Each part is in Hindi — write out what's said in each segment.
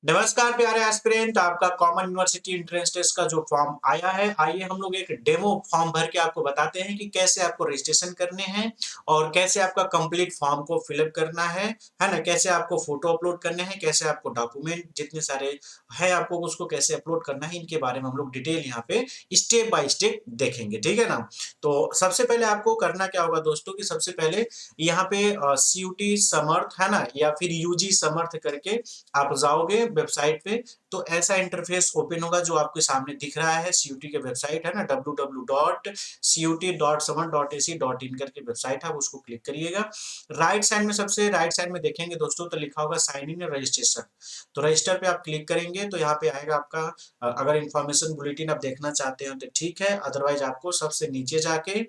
नमस्कार प्यारे एस्पिरेंट, आपका कॉमन यूनिवर्सिटी एंट्रेंस टेस्ट का जो फॉर्म आया है, आइए हम लोग एक डेमो फॉर्म भर के आपको बताते हैं कि कैसे आपको रजिस्ट्रेशन करने हैं और कैसे आपका कंप्लीट फॉर्म को फिलअप करना है ना। कैसे आपको फोटो अपलोड करने हैं, कैसे आपको डॉक्यूमेंट जितने सारे हैं आपको उसको कैसे अपलोड करना है, इनके बारे में हम लोग डिटेल यहाँ पे स्टेप बाय स्टेप देखेंगे, ठीक है ना। तो सबसे पहले आपको करना क्या होगा दोस्तों कि सबसे पहले यहाँ पे CUT समर्थ है ना, या फिर UG समर्थ करके आप जाओगे वेबसाइट पे, तो ऐसा इंटरफेस ओपन होगा जो आपके सामने दिख रहा है। CUT के वेबसाइट है ना, www.cut.samar.ac.in करके वेबसाइट है, उसको क्लिक करिएगा। राइट साइड में, सबसे राइट साइड में देखेंगे दोस्तों, तो लिखा होगा साइन इन रजिस्ट्रेशन। तो रजिस्टर पे आप क्लिक करेंगे तो यहाँ पे आएगा आपका अगर इन्फॉर्मेशन बुलेटिन आप देखना चाहते हो तो ठीक है, अदरवाइज आपको सबसे नीचे जाके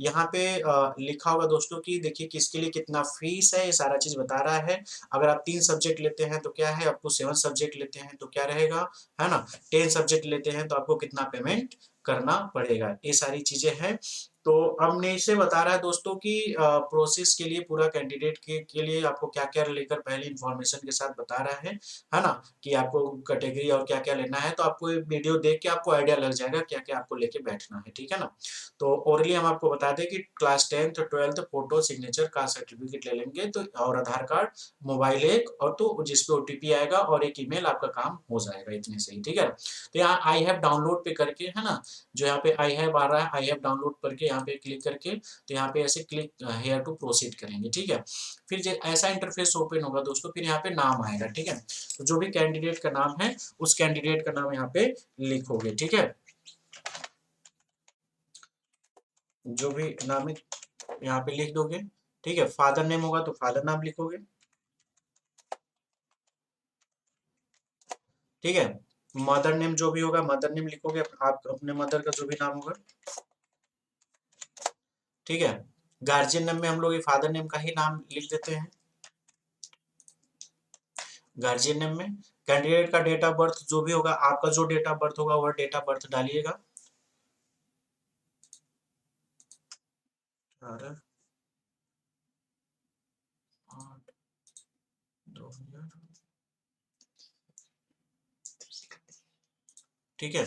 यहाँ पे लिखा होगा दोस्तों कि देखिए किसके लिए कितना फीस है, ये सारा चीज बता रहा है। अगर आप 3 सब्जेक्ट लेते हैं तो क्या है आपको, 7 सब्जेक्ट लेते हैं तो क्या रहेगा, है ना। 10 सब्जेक्ट लेते हैं तो आपको कितना पेमेंट करना पड़ेगा, ये सारी चीजें हैं। तो अब नीचे बता रहा है दोस्तों कि प्रोसेस के लिए पूरा कैंडिडेट के लिए आपको क्या क्या लेकर पहले इन्फॉर्मेशन के साथ बता रहा है ना, कि आपको कैटेगरी और क्या क्या लेना है। तो आपको ये वीडियो देख के आपको आइडिया लग जाएगा क्या क्या आपको लेके बैठना है, ठीक है ना। तो ओरली हम आपको बता दें कि class 10th 12th photo signature का सर्टिफिकेट ले लेंगे तो, और आधार कार्ड, मोबाइल एक, और तो जिसपे OTP आएगा और एक ईमेल, आपका काम हो जाएगा इतने से ही, ठीक है। तो यहाँ आई हैव डाउनलोड पे करके, है ना, जो यहाँ पे आई हैव आ रहा है, आई हैव डाउनलोड करके यहाँ पे क्लिक करके, तो यहाँ पे ऐसे क्लिक हेयर टू प्रोसीड करेंगे, ठीक है। फिर ऐसा इंटरफेस ओपन होगा दोस्तों, फिर यहाँ पे नाम आएगा, ठीक है। तो जो भी कैंडिडेट का नाम है उस कैंडिडेट का नाम यहाँ पे लिखोगे, ठीक है। जो भी नाम है यहाँ पे लिख दोगे, ठीक है। फादर नेम होगा तो फादर नाम लिखोगे, ठीक है। मदर नेम जो भी होगा मदर नेम लिखोगे, आप अपने मदर का जो भी नाम होगा, ठीक है। गार्जियन नेम में हम लोग फादर नेम का ही नाम लिख देते हैं गार्जियन नेम में। कैंडिडेट का डेट ऑफ बर्थ जो भी होगा, आपका जो डेट ऑफ बर्थ होगा वह डेट ऑफ बर्थ डालिएगा। 18/8/2000, ठीक है।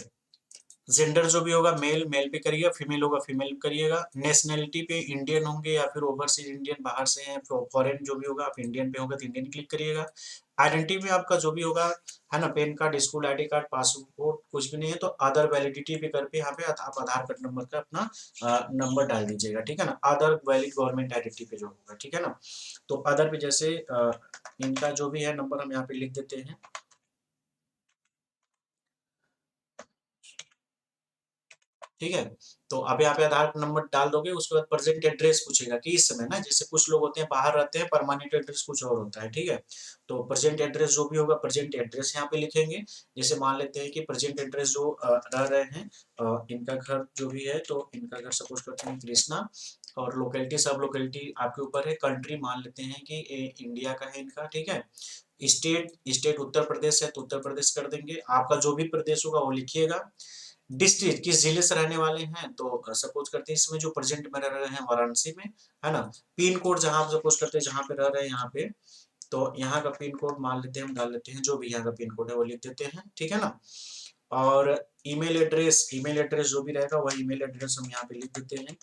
जेंडर जो भी होगा मेल मेल पे करिएगा, फीमेल होगा फीमेल करिएगा। नेशनैलिटी पे इंडियन होंगे या फिर ओवरसीज इंडियन, बाहर से हैं, फॉरेन जो भी होगा, आप इंडियन पे होगा तो इंडियन क्लिक करिएगा। आइडेंटिटी में आपका जो भी होगा, है ना, pan card, school ID card, passport कुछ भी नहीं है तो अदर वैलिडिटी पे करके यहाँ पे आप आधार कार्ड नंबर का अपना नंबर डाल दीजिएगा, ठीक है ना। अदर वैलिड गवर्नमेंट आइडेंटिटी पे जो होगा, ठीक है ना। तो अदर पे जैसे इनका जो भी है नंबर हम यहाँ पे लिख देते हैं, ठीक है। तो अब यहाँ पे आधार नंबर डाल दोगे, उसके बाद प्रेजेंट एड्रेस पूछेगा कि इस समय ना, जैसे कुछ लोग होते हैं बाहर रहते हैं, परमानेंट एड्रेस कुछ और होता है, ठीक है। तो प्रेजेंट एड्रेस जो भी होगा प्रेजेंट एड्रेस यहाँ पे लिखेंगे। जैसे मान लेते हैं कि प्रेजेंट एड्रेस जो रह रहे हैं, इनका घर जो भी है, तो इनका घर सपोज करते हैं कृष्णा, और लोकेलिटी सब लोकेलिटी आपके ऊपर है। कंट्री मान लेते हैं कि इंडिया का है इनका, ठीक है। स्टेट स्टेट उत्तर प्रदेश है तो उत्तर प्रदेश कर देंगे, आपका जो भी प्रदेश होगा वो लिखिएगा। डिस्ट्रिक्ट किस जिले से रहने वाले हैं, तो सपोज करते हैं इसमें जो प्रेजेंट में रह रहे हैं वाराणसी में, है ना। पिन कोड जहां आप सपोज करते हैं जहां पे रह रहे हैं यहाँ पे, तो यहाँ का पिन कोड मान लेते हैं, हम डाल लेते हैं जो भी यहाँ का पिन कोड है वो लिख देते हैं, ठीक है ना। और ईमेल एड्रेस जो भी रहेगा वह ईमेल एड्रेस हम यहाँ पे लिख देते हैं,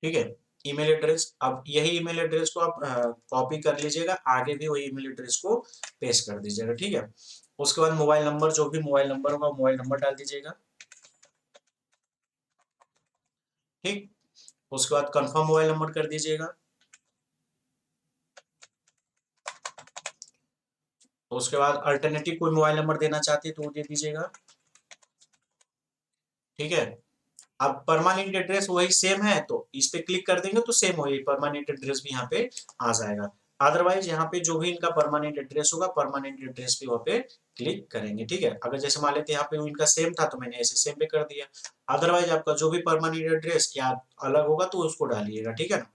ठीक है। ईमेल एड्रेस, अब यही ईमेल एड्रेस को आप कॉपी कर लीजिएगा, आगे भी वही ईमेल एड्रेस को पेस्ट कर दीजिएगा, ठीक है। उसके बाद मोबाइल नंबर, जो भी मोबाइल नंबर होगा मोबाइल नंबर डाल दीजिएगा, ठीक। उसके बाद कंफर्म मोबाइल नंबर कर दीजिएगा। उसके बाद अल्टरनेटिव कोई मोबाइल नंबर देना चाहते हैं तो वो दे दीजिएगा, ठीक है। अब परमानेंट एड्रेस वही सेम है तो इस पे क्लिक कर देंगे तो सेम वही परमानेंट एड्रेस भी यहाँ पे आ जाएगा। अदरवाइज यहाँ पे जो भी इनका परमानेंट एड्रेस होगा परमानेंट एड्रेस पे वहाँ पे क्लिक करेंगे, ठीक है। अगर जैसे मान लेते हैं यहाँ पे इनका सेम था तो मैंने ऐसे सेम पे कर दिया। अदरवाइज आपका जो भी परमानेंट एड्रेस या अलग होगा तो उसको डालिएगा, ठीक है ना।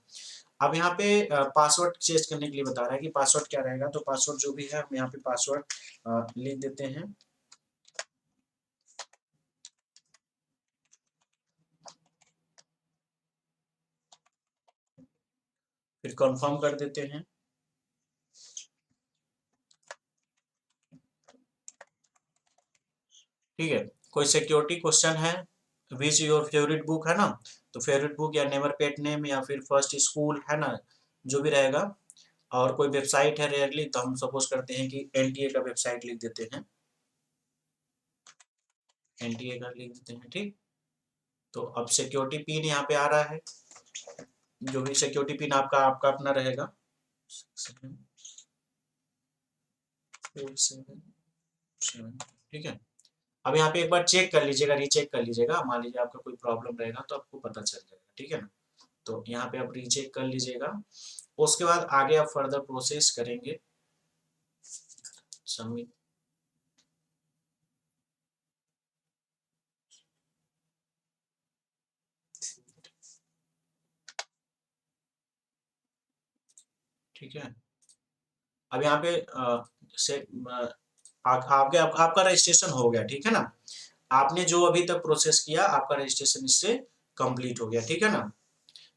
अब यहाँ पे पासवर्ड चेंज करने के लिए बता रहा है कि पासवर्ड क्या रहेगा, तो पासवर्ड जो भी है हम यहाँ पे पासवर्ड लिख देते हैं। फिर कंफर्म कर देते हैं। ठीक है, कोई सिक्योरिटी क्वेश्चन है, विच योर फेवरेट बुक है ना, तो फेवरेट बुक या नेवर पेट नेम या फिर फर्स्ट स्कूल है ना, जो भी रहेगा। और कोई वेबसाइट है रेयरली, तो हम सपोज करते हैं कि एनटीए का वेबसाइट लिख देते हैं, एनटीए का लिख देते हैं। ठीक, तो अब सिक्योरिटी पिन यहाँ पे आ रहा है, जो भी सिक्योरिटी पिन आपका आपका अपना रहेगा। 477, ठीक है। अब यहाँ पे एक बार चेक कर लीजिएगा, रीचेक कर लीजिएगा, मान लीजिए आपका कोई प्रॉब्लम रहेगा तो आपको पता चल जाएगा, ठीक है ना। तो यहाँ पे आप रीचेक कर लीजिएगा, उसके बाद आगे आप फर्दर प्रोसेस करेंगे, सबमिट। ठीक है, अब यहाँ पे से आपका रजिस्ट्रेशन हो गया, ठीक है ना। आपने जो अभी तक प्रोसेस किया, आपका रजिस्ट्रेशन इससे कंप्लीट हो गया, ठीक है ना।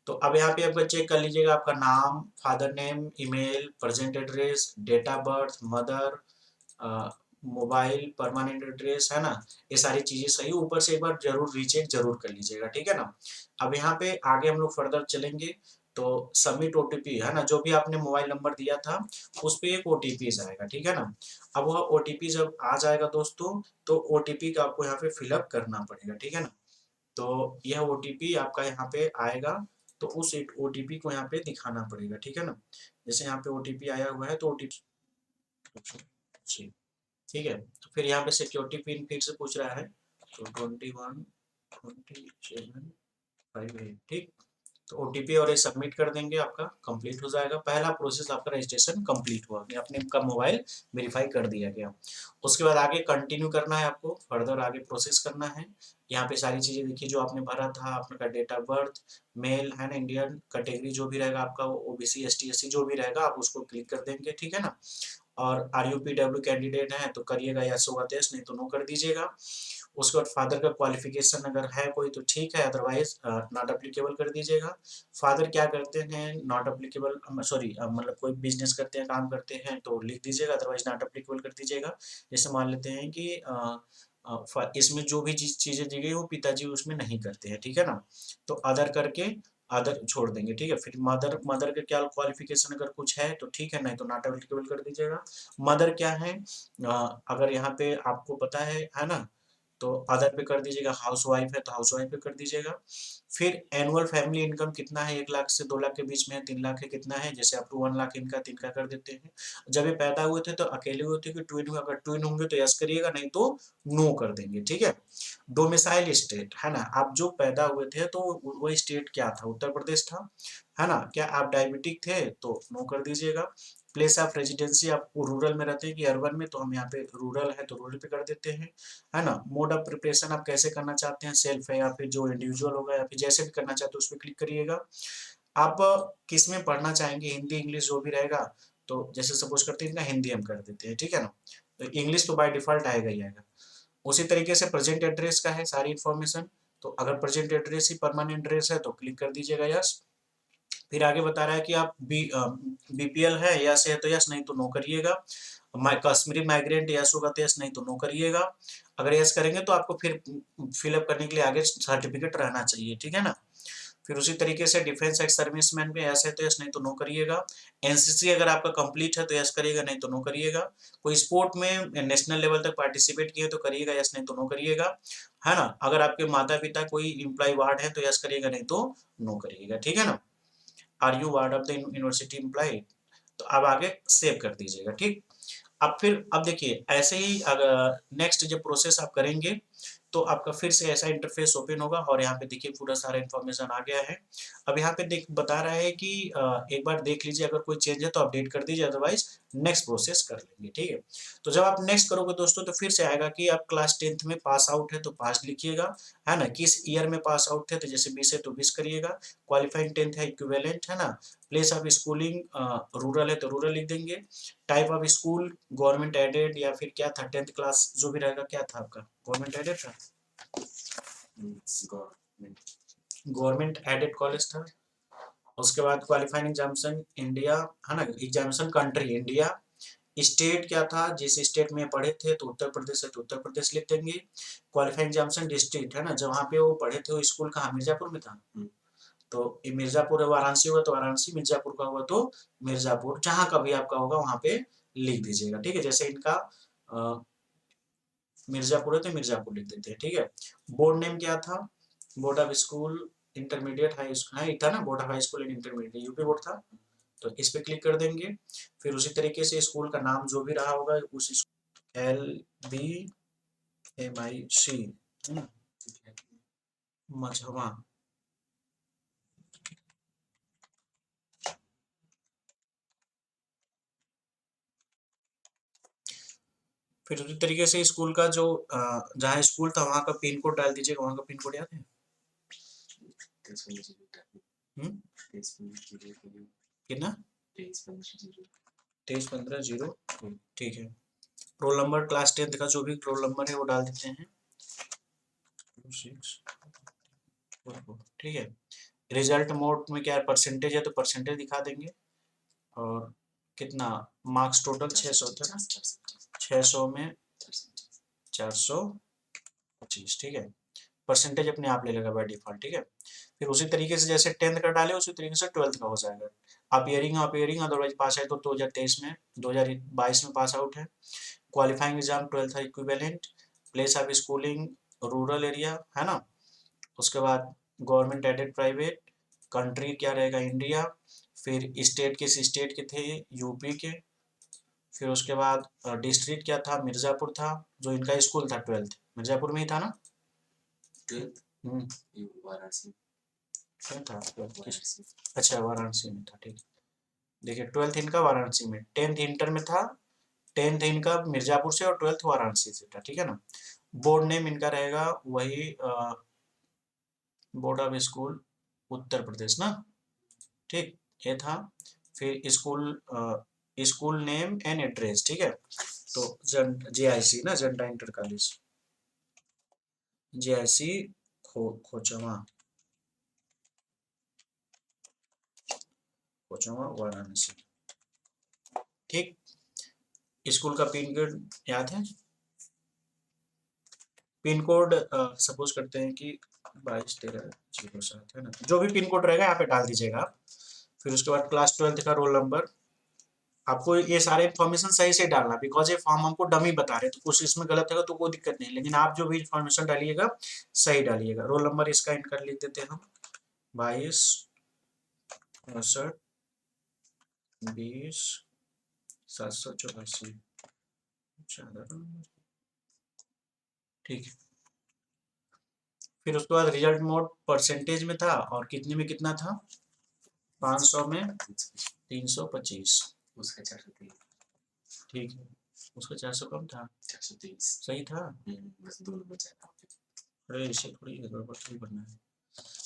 तो अब यहाँ पे आपका चेक कर लीजिएगा, आपका नाम, father name, email, present address, date of birth, mother, mobile, permanent address है ना, ये सारी चीजें सही। ऊपर से एक बार जरूर रीचेक जरूर कर लीजिएगा, ठीक है ना। अब यहाँ पे आगे हम लोग फर्दर चलेंगे, तो सबमिट ओटीपी है ना, जो भी आपने मोबाइल नंबर दिया था उस पे एक ओटीपी आएगा, ठीक है ना। अब वह ओटीपी जब आ जाएगा दोस्तों, तो ओटीपी का आपको यहाँ पे फिलअप करना पड़ेगा, ठीक है ना। तो यह ओटीपी आपका यहाँ पे आएगा, तो उस ओटीपी को यहाँ पे दिखाना पड़ेगा, ठीक है ना। जैसे यहाँ पे ओटीपी आया हुआ है, तो ओटीपी जी, ठीक है। तो फिर यहाँ पे सिक्योरिटी पिन फिर से पूछ रहा है, तो 212758, ठीक। तो ओटीपी और ये सबमिट कर देंगे, आपका कंप्लीट हो जाएगा, पहला प्रोसेस आपका रजिस्ट्रेशन कंप्लीट हुआ, आपने का मोबाइल वेरीफाई कर दिया गया। उसके बाद आगे कंटिन्यू करना है, आपको फर्दर आगे प्रोसेस करना है। यहाँ पे सारी चीजें देखिए जो आपने भरा था, आपका डेट ऑफ बर्थ, मेल है ना, इंडियन कैटेगरी जो भी रहेगा आपका, ओबीसी एसटी एससी जो भी रहेगा, आप उसको क्लिक कर देंगे, ठीक है ना। और आरयूपीडब्ल्यू कैंडिडेट है तो करिएगा, यस होगा तो यस, नहीं तो नो कर दीजिएगा। उसके बाद फादर का क्वालिफिकेशन अगर है कोई तो ठीक है, अदरवाइज नॉट अप्लीकेबल कर दीजिएगा। फादर क्या करते हैं, नॉट अप्लीकेबल, सॉरी मतलब कोई बिजनेस करते हैं, काम करते हैं तो लिख दीजिएगा, अदरवाइज नॉट अप्लीकेबल कर दीजिएगा। जैसे मान लेते हैं कि इसमें जो भी चीजें दी गई वो पिताजी उसमें नहीं करते हैं, ठीक है ना। तो अदर करके अदर छोड़ देंगे, ठीक है। फिर मदर, मदर का क्या क्वालिफिकेशन अगर कुछ है तो ठीक है, नहीं तो नॉट अप्लीकेबल कर दीजिएगा। मदर क्या है, अगर यहाँ पे आपको पता है ना, तो अदर पे कर दीजिएगा। हाउस वाइफ है तो हाउस वाइफ पे कर दीजिएगा। फिर एनुअल फैमिली इनकम कितना है, 1 लाख से 2 लाख के बीच में है, 3 लाख है कितना है, जैसे अप टू 1 लाख इनका 3 का कर देते हैं। जब ये पैदा हुए थे तो अकेले हुए थे कि ट्विन हुए, अगर ट्विन होंगे तो यस करिएगा, नहीं तो नो कर देंगे, ठीक है। डोमिसाइल स्टेट है ना, आप जो पैदा हुए थे तो वो स्टेट क्या था, उत्तर प्रदेश था, है ना। क्या आप डायबिटिक थे तो नो कर दीजिएगा। प्लेस ऑफ रेजिडेंसी, आप रूरल में रहते हैं कि अर्बन में, तो हम यहाँ पे रूरल है तो रूरल पे कर देते हैं, है ना। मोड ऑफ प्रिपरेशन आप कैसे करना चाहते हैं, सेल्फ है या फिर जो इंडिविजुअल होगा, या फिर जैसे भी करना चाहते हैं उस पर क्लिक करिएगा। आप किस में पढ़ना चाहेंगे, हिंदी इंग्लिश जो भी रहेगा, तो जैसे सपोज करते हैं ना, हिंदी हम कर देते हैं, ठीक है ना। तो इंग्लिश तो बाय डिफॉल्ट आएगा ही आएगा। उसी तरीके से प्रेजेंट एड्रेस का है सारी इन्फॉर्मेशन, तो अगर प्रेजेंट एड्रेस ही परमानेंट एड्रेस है तो क्लिक कर दीजिएगा यस। फिर आगे बता रहा है कि आप बीपीएल है, यस है तो यस, नहीं तो नो करिएगा। कश्मीरी माइग्रेंट, यस होगा तो यस, नहीं तो नो करिएगा। अगर यस करेंगे तो आपको फिर फिलअप करने के लिए आगे सर्टिफिकेट रहना चाहिए, ठीक है ना। फिर उसी तरीके से डिफेंस एक्स सर्विसमैन पे यस है तो यस, नहीं तो नो करिएगा। एनसीसी अगर आपका कंप्लीट है तो यस करिएगा, नहीं तो नो करिएगा। कोई स्पोर्ट में नेशनल लेवल तक पार्टिसिपेट किए तो करिएगा यस, नहीं तो नो करिएगा, है ना। अगर आपके माता पिता कोई इम्प्लॉय वार्ड है तो यस करिएगा, नहीं तो नो करिएगा, ठीक है ना। Are you ward of the university employ, तो अब आगे सेव कर दीजिएगा, ठीक। अब देखिए ऐसे ही अगर नेक्स्ट जब प्रोसेस आप करेंगे तो आपका फिर से ऐसा इंटरफेस ओपन होगा, और यहाँ पे देखिए पूरा सारा इन्फॉर्मेशन आ गया है। अब यहाँ पे देख बता रहा है कि एक बार देख लीजिए, अगर कोई चेंज है तो अपडेट कर दीजिए, अदरवाइज नेक्स्ट प्रोसेस कर लेंगे, ठीक है। तो जब आप नेक्स्ट करोगे दोस्तों, तो फिर से आएगा कि आप क्लास 10th में पास आउट है तो पास लिखिएगा, है ना। किस ईयर में पास आउट थे, तो जैसे 20 है तो 20 करिएगा। क्वालिफाइंग 10th है, इक्विवेलेंट है ना, प्लेस ऑफ स्कूलिंग रूरल है तो रूरल लिख देंगे। Type of school government aided या फिर क्या था, 10th क्लास जो भी रहेगा, क्या था आपका, गवर्नमेंट एडेड था, गवर्नमेंट एडेड कॉलेज था। उसके बाद क्वालिफाइंग एग्जामिनेशन इंडिया, है ना, एग्जामिनेशन कंट्री इंडिया, स्टेट क्या था, जिस स्टेट में पढ़े थे तो उत्तर प्रदेश है तो उत्तर प्रदेश लिख देंगे। क्वालिफाइंग एग्जामिनेशन डिस्ट्रिक्ट, है ना, जहाँ पे वो पढ़े थे वो स्कूल कहाँ, मिर्जापुर में था, तो ये मिर्जापुर है, वाराणसी होगा तो वाराणसी, मिर्जापुर का होगा तो मिर्जापुर, जहाँ का भी आपका होगा वहाँ पे लिख दीजिएगा, ठीक है। जैसे इनका मिर्जापुर है तो मिर्जापुर लिख देते हैं, ठीक है। बोर्ड नेम क्या था, board of school intermediate high school, हाँ था ना, board of high school and intermediate, UP board था, तो इस पे क्लिक कर देंगे। फिर उसी तरीके से स्कूल का नाम जो भी रहा होगा उस LBMIC, है ना, मझवा, फिर उसी तरीके से स्कूल का जो जहाँ स्कूल था वहाँ का पिन कोड डाल दीजिएगा, वहाँ का पिन कोड याद है, कितना, 2315 ठीक है। रोल नंबर क्लास 10th का जो भी रोल नंबर है वो डाल देते हैं, 2644, ठीक है। रिजल्ट मोड में क्या है, परसेंटेज है तो परसेंटेज दिखा देंगे, और कितना मार्क्स टोटल 600 था, 600 में 425, ठीक है। परसेंटेज अपने आप ले लेगा बाय डिफॉल्ट, ठीक है। फिर उसी तरीके से जैसे 10th का डाले उसी तरीके से 12th का हो जाएगा। अपीयरिंग अदरवाइज पास है तो 2023 में, 2022 में पास आउट है। क्वालिफाइंग एग्जाम 12th था equivalent, place of schooling rural area, है ना। उसके बाद गवर्नमेंट एडेड प्राइवेट, कंट्री क्या रहेगा इंडिया, फिर स्टेट किस स्टेट के थे, यूपी के। फिर उसके बाद डिस्ट्रिक्ट क्या था, मिर्जापुर था, जो इनका स्कूल था 12th मिर्जापुर में ही था ना, 12th वाराणसी क्या था, 12th अच्छा वाराणसी में था, ठीक। देखिए 12th इनका वाराणसी में, 10th इंटर में था, 10th इनका मिर्जापुर से और 12th वाराणसी से था, ठीक है ना। बोर्ड नेम इनका रहेगा वही board of school Uttar Pradesh ना, ठीक, ये था। फिर स्कूल नेम एंड एड्रेस, ठीक है। तो JIC ना, जनता इंटर कॉलेज, JIC खोचवा, वाराणसी, ठीक। स्कूल का पिन कोड याद है, पिन कोड सपोज करते हैं कि 221307, है ना, जो भी पिन कोड रहेगा यहाँ पे डाल दीजिएगा आप। फिर उसके बाद क्लास 12th का रोल नंबर, आपको ये सारे इन्फॉर्मेशन सही से डालना, बिकॉज ये फॉर्म हमको डमी बता रहे हैं, तो कुछ इसमें गलत होगा तो कोई दिक्कत नहीं, लेकिन आप जो भी इन्फॉर्मेशन डालिएगा सही डालिएगा। रोल नंबर इसका इनका लिख देते हैं हम 22 68 20 784, ठीक है। फिर उसके बाद रिजल्ट मोड परसेंटेज में था, और कितने में कितना था, 500 में 325, उसका 423, ठीक है, उसका 400 कम था, 423 सही था, बस 2 नंबर ज्यादा, अरे इसे थोड़ी गड़बड़ थोड़ी बनना है,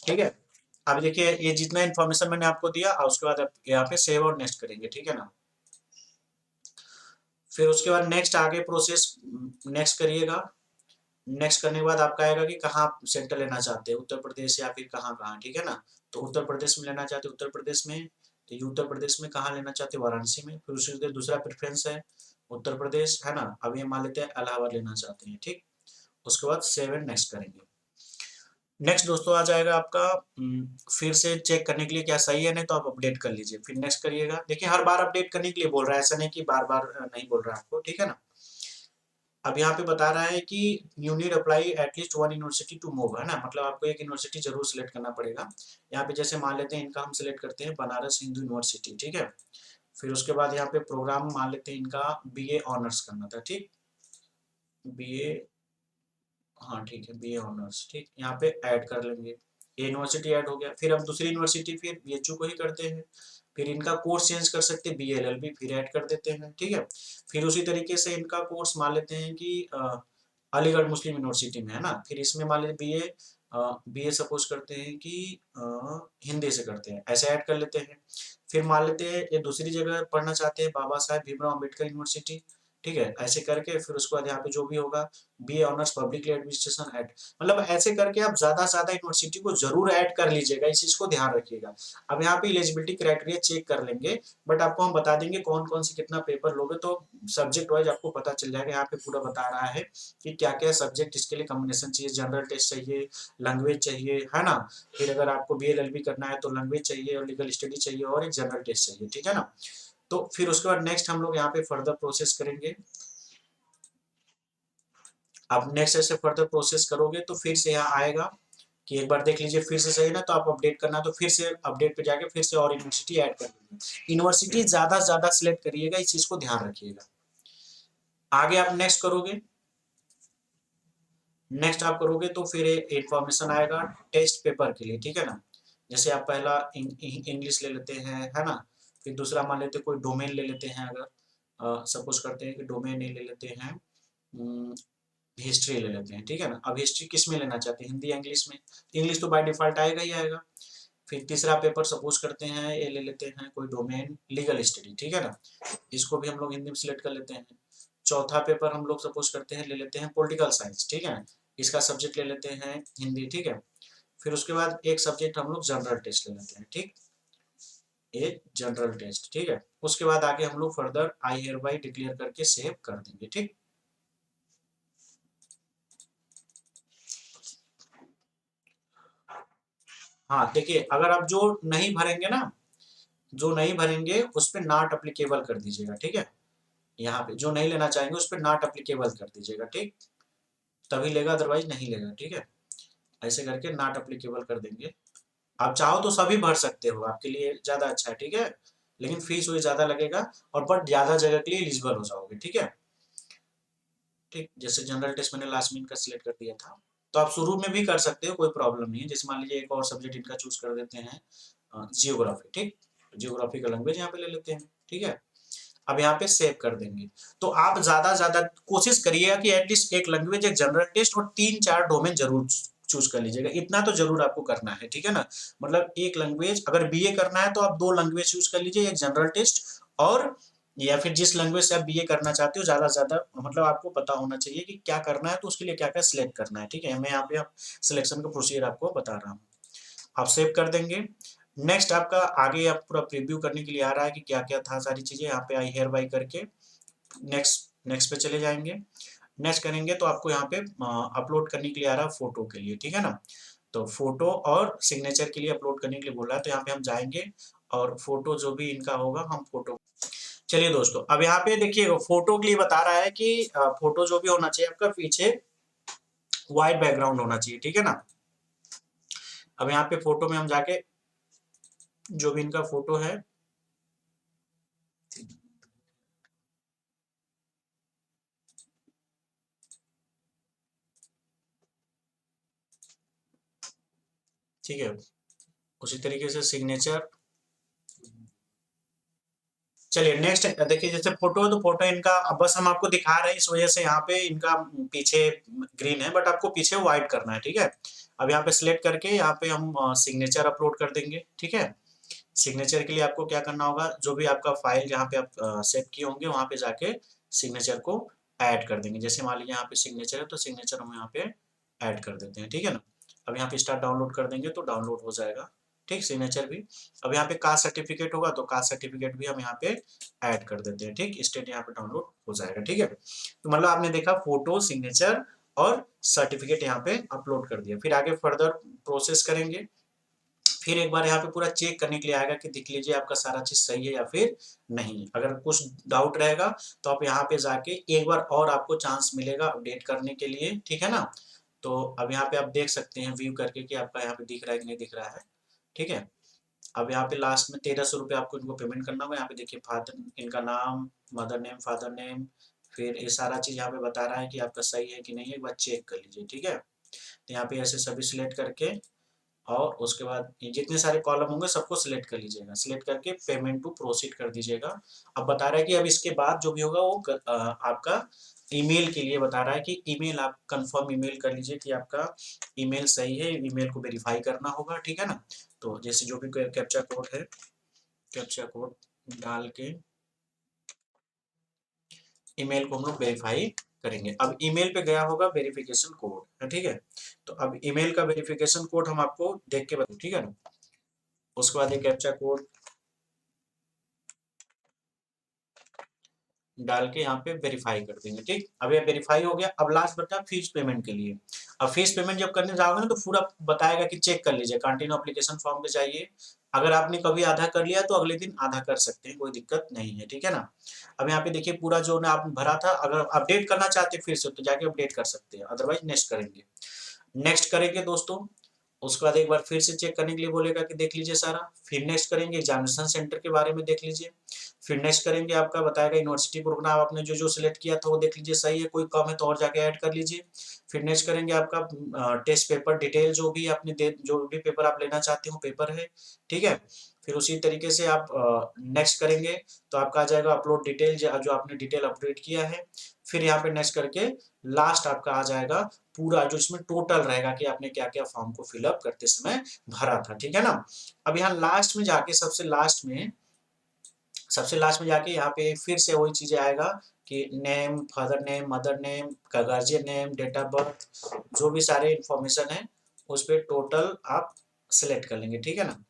ठीक है। अब देखिए ये जितना इन्फॉर्मेशन मैंने आपको दिया, और उसके बाद आप यहाँ पे सेव और नेक्स्ट करेंगे, ठीक है ना। फिर उसके बाद नेक्स्ट आगे प्रोसेस नेक्स्ट करिएगा। नेक्स्ट करने के बाद आपका आएगा कि कहाँ आप सेंटर लेना चाहते हैं, उत्तर प्रदेश या फिर कहाँ कहाँ, ठीक है ना। तो उत्तर प्रदेश में लेना चाहते हैं उत्तर प्रदेश में, तो ये उत्तर प्रदेश में कहाँ लेना चाहते हैं, वाराणसी में। फिर उसके दूसरा प्रेफरेंस है उत्तर प्रदेश, है ना। अभी हम मान लेते हैं इलाहाबाद लेना चाहते हैं, ठीक। उसके बाद सेव एंड नेक्स्ट करेंगे। नेक्स्ट दोस्तों आ जाएगा आपका फिर से चेक करने के लिए क्या सही है, नहीं तो आप अपडेट कर लीजिए, फिर नेक्स्ट करिएगा। देखिए हर बार अपडेट करने के लिए बोल रहा है, ऐसा नहीं कि बार बार नहीं बोल रहा है आपको, ठीक है ना। अब यहाँ पे बता रहा है कि you need apply at least 1 university to move, है ना, मतलब आपको एक यूनिवर्सिटी जरूर सिलेक्ट करना पड़ेगा। यहाँ पे जैसे मान लेते हैं इनका हम सिलेक्ट करते हैं बनारस हिंदू यूनिवर्सिटी, ठीक है। फिर उसके बाद यहाँ पे प्रोग्राम मान लेते हैं इनका BA ऑनर्स करना था, ठीक, BA, हाँ ठीक है, BA ऑनर्स, ठीक, यहाँ पे ऐड कर लेंगे, ये यूनिवर्सिटी ऐड हो गया। फिर हम दूसरी यूनिवर्सिटी फिर BHU को ही करते हैं, फिर इनका कोर्स चेंज कर सकते हैं BA LLB, फिर ऐड कर देते हैं, ठीक है। फिर उसी तरीके से इनका कोर्स मान लेते हैं कि अलीगढ़ मुस्लिम यूनिवर्सिटी में, है ना, फिर इसमें मान लीजिए BA बीए सपोज करते हैं कि हिंदी से करते हैं, ऐसे ऐड कर लेते हैं। फिर मान लेते हैं ये दूसरी जगह पढ़ना चाहते हैं, बाबा साहेब भीमराव अम्बेडकर यूनिवर्सिटी, ठीक है, ऐसे करके फिर उसके बाद यहाँ पे जो भी होगा BA honours public administration add, मतलब ऐसे करके आप ज्यादा से ज्यादा यूनिवर्सिटी को जरूर ऐड कर लीजिएगा, इस चीज को ध्यान रखिएगा। अब यहाँ पे एलिजिबिलिटी क्राइटेरिया चेक कर लेंगे, बट आपको हम बता देंगे कौन कौन से कितना पेपर लोगे, तो सब्जेक्ट वाइज आपको पता चल जाएगा। यहाँ पे पूरा बता रहा है कि क्या क्या सब्जेक्ट इसके लिए कॉम्बिनेशन चाहिए, जनरल टेस्ट चाहिए, लैंग्वेज चाहिए, है ना, फिर अगर आपको बी एल एल बी करना है तो लैंग्वेज चाहिए और लीगल स्टडी चाहिए और एक जनरल टेस्ट चाहिए, ठीक है ना। तो फिर उसके बाद नेक्स्ट हम लोग यहाँ पे फर्दर प्रोसेस करेंगे। आप नेक्स्ट ऐसे फर्दर प्रोसेस करोगे तो फिर से यहाँ आएगा कि एक बार देख लीजिए फिर से सही ना, तो आप अपडेट करना तो फिर से अपडेट पे जाके फिर से और यूनिवर्सिटी ऐड कर लीजिए। यूनिवर्सिटी ज्यादा से ज्यादा सिलेक्ट करिएगा, इस चीज को ध्यान रखिएगा। आगे आप नेक्स्ट करोगे, नेक्स्ट आप करोगे तो फिर इंफॉर्मेशन आएगा टेस्ट पेपर के लिए, ठीक है ना। जैसे आप पहला इंग्लिश ले लेते हैं, है ना, फिर दूसरा मान लेते हैं कोई डोमेन ले लेते हैं, अगर सपोज करते हैं कि डोमेन ले लेते हैं, हिस्ट्री ले लेते हैं, ठीक है ना। अब हिस्ट्री किस में लेना चाहते हैं, हिंदी या इंग्लिश में, इंग्लिश तो बाय डिफॉल्ट आएगा ही आएगा। फिर तीसरा पेपर सपोज करते हैं ये ले लेते हैं कोई डोमेन लीगल स्टडी, ठीक है ना, इसको भी हम लोग हिंदी में सिलेक्ट कर लेते हैं। चौथा पेपर हम लोग सपोज करते हैं ले लेते हैं पॉलिटिकल साइंस, ठीक है, इसका सब्जेक्ट ले लेते हैं हिंदी, ठीक है। फिर उसके बाद एक सब्जेक्ट हम लोग जनरल टेस्ट ले लेते हैं, ठीक, एक जनरल टेस्ट, ठीक है। उसके बाद आगे हम लोग further I hear by declare करके सेव कर देंगे, ठीक। हाँ देखिए, अगर आप जो नहीं भरेंगे ना, जो नहीं भरेंगे उस पर नॉट अप्लीकेबल कर दीजिएगा, ठीक है। यहाँ पे जो नहीं लेना चाहेंगे उस पर नॉट अप्लीकेबल कर दीजिएगा, ठीक, तभी लेगा, अदरवाइज नहीं लेगा, ठीक है। ऐसे करके नॉट अप्लीकेबल कर देंगे। आप चाहो तो सभी भर सकते हो, आपके लिए ज्यादा अच्छा है, ठीक है, लेकिन फीस वही ज्यादा लगेगा और बट ज्यादा जगह के लिए एलिजिबल हो जाओगे, ठीक है। ठीक, जैसे जनरल टेस्ट मैंने लास्ट में इनका सिलेक्ट कर दिया था, तो आप शुरू में भी कर सकते हो, कोई प्रॉब्लम नहीं है। जैसे मान लीजिए एक और सब्जेक्ट इनका चूज कर देते हैं जियोग्राफी, ठीक, जियोग्राफी का लैंग्वेज यहाँ पे ले लेते हैं, ठीक है। अब यहाँ पे सेव कर देंगे। तो आप ज्यादा ज्यादा कोशिश करिएगा कि एटलीस्ट एक लैंग्वेज, एक जनरल टेस्ट और 3-4 डोमेन जरूर चूज कर लीजिएगा, इतना तो जरूर आपको करना है, ठीक है ना। मतलब एक लैंग्वेज, अगर बीए करना है तो आप 2 लैंग्वेज चूज कर लीजिए, एक जनरल टेस्ट और, या फिर जिस लैंग्वेज से आप बीए करना चाहते हो ज्यादा से ज्यादा, मतलब आपको पता होना चाहिए कि क्या करना है, तो उसके लिए क्या क्या सिलेक्ट करना है, ठीक है। मैं यहाँ पे आप सिलेक्शन का प्रोसीजर आपको बता रहा हूँ। आप सेव कर देंगे। नेक्स्ट आपका आगे आप पूरा प्रीव्यू करने के लिए आ रहा है कि क्या क्या था सारी चीजें, यहाँ पे आई हेयर बाई करके नेक्स्ट नेक्स्ट पे चले जाएंगे। नेक्स्ट करेंगे तो आपको यहाँ पे अपलोड करने के लिए आ रहा है फोटो के लिए, ठीक है ना। तो फोटो और सिग्नेचर के लिए अपलोड करने के लिए बोल रहा है, तो यहाँ पे हम जाएंगे और फोटो जो भी इनका होगा हम फोटो, चलिए दोस्तों अब यहाँ पे देखिए फोटो के लिए बता रहा है कि फोटो जो भी होना चाहिए आपका पीछे व्हाइट बैकग्राउंड होना चाहिए, ठीक है ना। अब यहाँ पे फोटो में हम जाके जो भी इनका फोटो है, ठीक है, उसी तरीके से सिग्नेचर। चलिए नेक्स्ट देखिए, जैसे फोटो है तो फोटो इनका, अब बस हम आपको दिखा रहे हैं इस वजह से यहाँ पे इनका पीछे ग्रीन है, बट आपको पीछे व्हाइट करना है, ठीक है। अब यहाँ पे सिलेक्ट करके यहाँ पे हम सिग्नेचर अपलोड कर देंगे, ठीक है। सिग्नेचर के लिए आपको क्या करना होगा, जो भी आपका फाइल जहाँ पे आप सेव किए होंगे वहां पे जाके सिग्नेचर को ऐड कर देंगे। जैसे मान लीजिए यहाँ पे सिग्नेचर है तो सिग्नेचर हम यहाँ पे ऐड कर देते हैं, ठीक है ना। अब यहाँ पे स्टार्ट डाउनलोड कर देंगे तो डाउनलोड हो जाएगा, ठीक, सिग्नेचर भी। अब यहाँ पे कास्ट सर्टिफिकेट होगा तो कास्ट सर्टिफिकेट भी हम यहाँ पे ऐड कर देते हैं, ठीक, स्टेट यहाँ पे डाउनलोड हो जाएगा, ठीक है। तो मतलब आपने देखा फोटो, सिग्नेचर और सर्टिफिकेट यहाँ पे अपलोड कर दिया। फिर आगे फर्दर प्रोसेस करेंगे। फिर एक बार यहाँ पे पूरा चेक करने के लिए आएगा कि देख लीजिए आपका सारा चीज सही है या फिर नहीं। अगर कुछ डाउट रहेगा तो आप यहाँ पे जाके एक बार और आपको चांस मिलेगा अपडेट करने के लिए, ठीक है ना। तो अब यहाँ पे आप देख सकते हैं व्यू करके कि आपका यहाँ पे दिख रहा है कि नहीं दिख रहा है, ठीक है। अब यहाँ पे लास्ट में 1300 रुपये आपको इनको पेमेंट करना होगा। यहाँ पे देखिए फादर, इनका नाम, मदर नेम, फादर नेम, फिर ये सारा चीज यहाँ पे बता रहा है कि आपका सही है कि नहीं है, एक बार चेक कर लीजिए, ठीक है। तो यहाँ पे ऐसे सभी सिलेक्ट करके और उसके बाद ये जितने सारे कॉलम होंगे सबको सिलेक्ट कर लीजिएगा, सिलेक्ट करके पेमेंट टू प्रोसीड कर दीजिएगा। अब बता रहा है कि अब इसके बाद जो भी होगा वो आपका ईमेल के लिए बता रहा है कि ईमेल आप कंफर्म ईमेल कर लीजिए कि आपका ईमेल सही है, ईमेल को वेरीफाई करना होगा, ठीक है ना। तो जैसे जो भी कैप्चा कोड है, कैप्चा कोड डाल के ईमेल को हम लोग वेरीफाई करेंगे। अब ईमेल पे गया होगा वेरिफिकेशन कोड है, ठीक है। तो अब ईमेल का वेरिफिकेशन कोड हम आपको देख के बताओ, ठीक है ना। उसके बाद ये कैप्चा कोड डाल के यहाँ पे वेरीफाई कर देंगे, ठीक। अब ये वेरीफाई हो गया। अब लास्ट बचा फीस पेमेंट के लिए। अब फीस पेमेंट जब करने जाओगे ना तो पूरा बताएगा कि चेक कर लीजिए, कंटिन्यू एप्लीकेशन फॉर्म पे जाइए। अगर आपने कभी आधा कर लिया तो अगले दिन आधा कर सकते हैं, कोई दिक्कत नहीं है, ठीक है ना। अब यहाँ पे देखिए पूरा जो ना आपने भरा था, अगर अपडेट करना चाहते हैं फिर से तो जाके अपडेट कर सकते हैं, अदरवाइज नेक्स्ट करेंगे। नेक्स्ट करेंगे दोस्तों। उसके बाद एक बार फिर से चेक करने के लिए बोलेगा कि देख लीजिए सारा। फिर नेक्स्ट करेंगे एग्जामिनेशन सेंटर के बारे में देख लीजिए। फिर नेक्स्ट करेंगे आपका बताएगा यूनिवर्सिटी प्रोग्राम आपने जो जो सिलेक्ट किया था वो देख लीजिए सही है, कोई कम है तो और जाके ऐड कर लीजिए। फिर नेक्स्ट करेंगे आपका टेस्ट पेपर डिटेल जो भी आपने दे, जो भी पेपर आप लेना चाहते हो पेपर है, ठीक है। फिर उसी तरीके से आप नेक्स्ट करेंगे तो आपका आ जाएगा अपलोड डिटेल जो आपने डिटेल अपडेट किया है। फिर यहाँ पे नेक्स्ट करके लास्ट आपका आ जाएगा पूरा जो इसमें टोटल रहेगा कि आपने क्या क्या फॉर्म को फिलअप करते समय भरा था, ठीक है ना। अब यहाँ लास्ट में जाके सबसे लास्ट में जाके यहाँ पे फिर से वही चीजें आएगा कि name, father name, mother name, guardian name, date of birth, जो भी सारे इंफॉर्मेशन है उस पर टोटल आप सिलेक्ट कर लेंगे, ठीक है ना।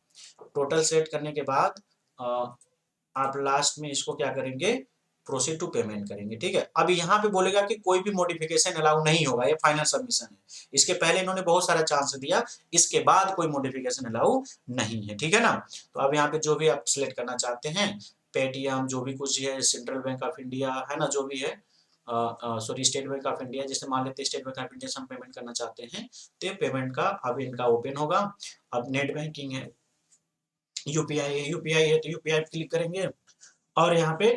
टोटल सेलेक्ट करने के बाद आप लास्ट में इसको क्या करेंगे, प्रोसीड टू पेमेंट करेंगे, ठीक है। अब यहाँ पे बोलेगा कि कोई भी मॉडिफिकेशन अलाउ नहीं होगा, ये फाइनल सबमिशन है। इसके पहले इन्होंने बहुत सारा चांस दिया, इसके बाद कोई मॉडिफिकेशन अलाउ नहीं है, ठीक है ना। तो अब यहाँ पे जो भी आप सिलेक्ट करना चाहते हैं, पेटीएम जो भी कुछ है, सेंट्रल बैंक ऑफ इंडिया है ना, जो भी है sorry state bank of India, जैसे मान लेते हैं स्टेट बैंक ऑफ इंडिया से हम पेमेंट करना चाहते हैं तो ये पेमेंट का अब इनका ओपन होगा। अब नेट बैंकिंग है, यूपीआई है तो यूपीआई क्लिक करेंगे और यहाँ पे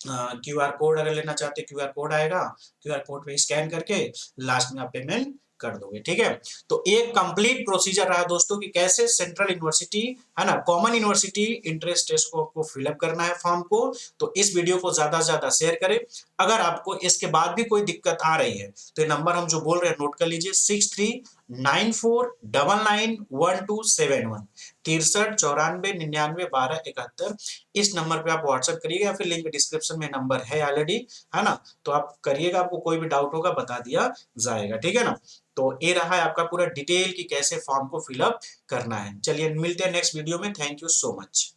क्यूआर कोड अगर लेना चाहते हैं क्यूआर कोड आएगा, क्यूआर कोड पे स्कैन करके लास्ट में आप पेमेंट कर दोगे, ठीक है। तो एक कंप्लीट प्रोसीजर रहा दोस्तों कि कैसे सेंट्रल यूनिवर्सिटी है ना, कॉमन यूनिवर्सिटी इंट्रेंस टेस्ट को आपको फिलअप करना है फॉर्म को। तो इस वीडियो को ज्यादा से ज्यादा शेयर करें। अगर आपको इसके बाद भी कोई दिक्कत आ रही है तो ये नंबर हम जो बोल रहे हैं नोट कर लीजिए, 6394991271, 6394991271। इस नंबर पे आप व्हाट्सएप करिएगा या फिर लिंक डिस्क्रिप्शन में नंबर है ऑलरेडी, है ना। तो आप करिएगा, आपको कोई भी डाउट होगा बता दिया जाएगा, ठीक है ना। तो ये रहा है आपका पूरा डिटेल कि कैसे फॉर्म को फिलअप करना है। चलिए मिलते हैं नेक्स्ट वीडियो में। Thank you so much.